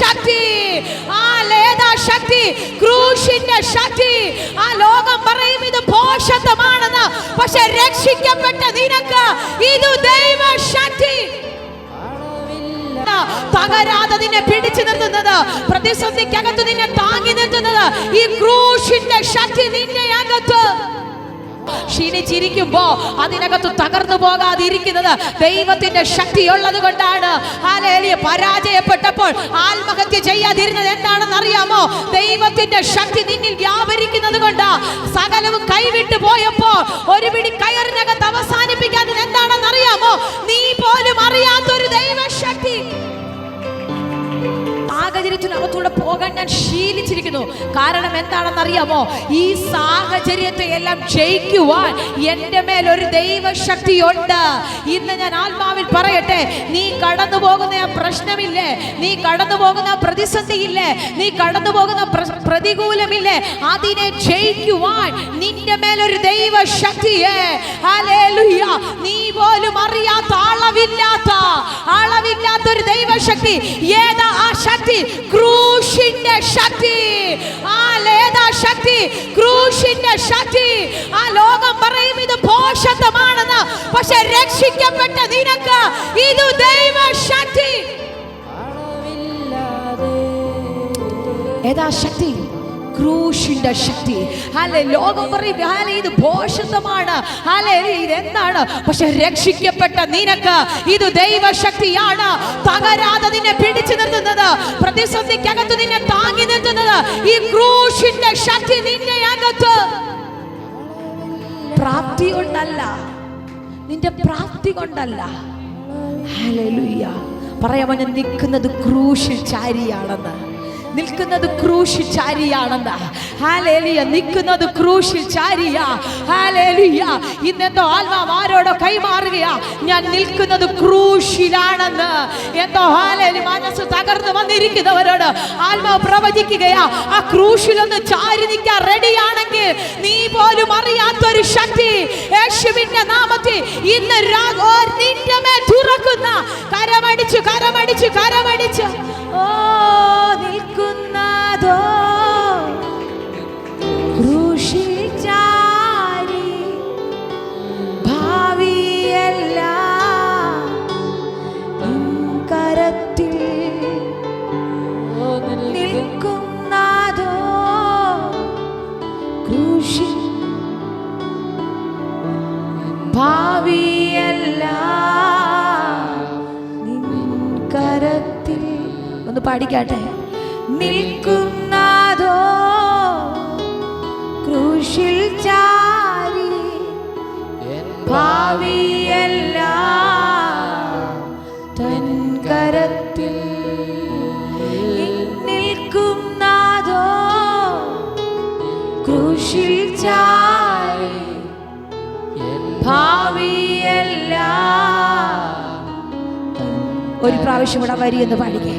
ശക്തി, ശക്തി, ക്രൂശിന്റെ ശക്തി. ആ ലോകം പറയും ഇത് ഭോഷത്വമാണെന്ന്, പക്ഷെ രക്ഷിക്കപ്പെട്ട നിനക്ക് ഇത് ദൈവശക്തി. തകരാതെ നിന്നെ പിടിച്ചു നിർത്തുന്നത്, പ്രതിസന്ധിക്കകത്ത് നിന്നെ താങ്ങി നിർത്തുന്നത് ഈ ക്രൂശിന്റെ ശക്തി നിന്റെ അകത്ത്. ക്ഷീണിച്ചിരിക്കുമ്പോ അതിനകത്ത് തകർന്നു പോകാതിരിക്കുന്നത് ദൈവത്തിന്റെ ശക്തിയുള്ളത് കൊണ്ടാണ്. ഹല്ലേലൂയ. പരാജയപ്പെട്ടപ്പോൾ ആത്മഹത്യ ചെയ്യാതിരുന്നത് എന്താണെന്ന് അറിയാമോ? ദൈവത്തിന്റെ ശക്തി നിന്നിൽ വ്യാപരിക്കുന്നത് കൊണ്ടാ. സകലവും കൈവിട്ടു പോയപ്പോ ഒരു പിടി കയറിനകത്ത് അവസാനിപ്പിക്കാത്തത് എന്താണെന്ന് അറിയാമോ? നീ പോലും അറിയാത്തൊരു ദൈവശക്തി. സാഹചര്യത്തിനകത്തൂടെ പോകാൻ ഞാൻ ശീലിച്ചിരിക്കുന്നു. കാരണം എന്താണെന്ന് അറിയാമോ? ഈ സാഹചര്യത്തെ എല്ലാം ജയിക്കുവാൻ എൻ്റെ മേൽ ഒരു ദൈവശക്തി ഉണ്ട്. ഇന്ന് ഞാൻ ആത്മാവിൽ പറയട്ടെ, നീ കടന്നു പോകുന്ന ആ പ്രശ്നമില്ലേ, നീ കടന്നു പോകുന്ന പ്രതിസന്ധിയില്ലേ, നീ കടന്നു പോകുന്ന പ്രതികൂലമില്ലേ, അതിനെ ജയിക്കുവാൻ നിന്റെ മേലൊരു ദൈവശക്തിയെ, ഹല്ലേലൂയ, നീ പോലും അറിയാത്ത അളവില്ലാത്ത ഒരു ദൈവശക്തി. ഏതാ ആ ശക്തി? ക്രൂശിന്റെ ശക്തി. ശക്തി, ക്രൂശിന്റെ ശക്തി. ആ ലോകം പറയും ഇത് ഭോഷത്വമാണെന്ന്, പക്ഷെ രക്ഷിക്കപ്പെട്ട നിനക്ക് ഇത് ദൈവശക്തി. ഏതാ ശക്തി? ക്രൂശിന്റെ ശക്തി. ലോകം പറയും ഇത് ഭോഷത്വമാണ്, ഇതെന്താണ്, പക്ഷെ രക്ഷിക്കപ്പെട്ട നിനക്ക് ഇത് ദൈവശക്തിയാണ്. തകരാതെ നിന്നെ പിടിച്ചു നിർത്തുന്നത്, പ്രതിസന്ധിക്കകത്ത് നിന്നെ താങ്ങി നിർത്തുന്നത് ഈ ക്രൂശിന്റെ ശക്തി നിന്റെ അകത്ത്. പ്രാപ്തി കൊണ്ടല്ല, നിന്റെ പ്രാപ്തി കൊണ്ടല്ല. ഹല്ലേലൂയ. പറയാമോ, ഞാൻ നിൽക്കുന്നത് ക്രൂശിൽ ചാരിയാണെന്ന്, നിൽക്കുന്നത് ക്രൂശിൽ ചാരിയാണെന്ന്. ഹല്ലേലൂയ. നിൽക്കുന്നത് ക്രൂശിൽ ചാരിയാ. ഹല്ലേലൂയ. ഇന്നെന്തോ ആത്മാവ് ആരോടോ കൈമാറുകയാ, ഞാൻ നിൽക്കുന്നത് ക്രൂശിലാണെന്ന്. എന്തോ ഹല്ലേലൂയ മനസ്സ് തകർന്നു വന്നിരിക്കുന്നവരോട് ആത്മാവ് പ്രവചിക്കുകയാ, ആ ക്രൂശിലൊന്ന് ചാരി നിൽക്കാൻ റെഡിയാണെങ്കിൽ നീ പോലും അറിയാത്തൊരു ശക്തി യേശുവിന്റെ നാമത്തിൽ ഇന്ന് നിന്റെ മേൽ തുറക്കുന്ന. കരമടിച്ച് കരമടിച്ച് കരമടിച്ച് നിൽക്കുന്നതോ ക്രൂശിൽ ചാരി, ഭാവിയെല്ലാം കരത്തിൽ നിൽക്കുന്നതോ ക്രൂശിൽ, ഭാവിയെല്ലാം കരത്തിൽ. ഒന്ന് പാടിക്കാട്ടെ. നിൽക്കുന്നതോ ക്രൂശിൽ ചാരി, ഭാവിയെല്ലാം തൻ കരത്തിൽ. നിൽക്കുന്നതോ ക്രൂശിൽ ചാരി, ഭാവിയെല്ലാം. ഒരു പ്രാവശ്യം ഇവിടെ വരിയെന്ന് പാടിക്കേ.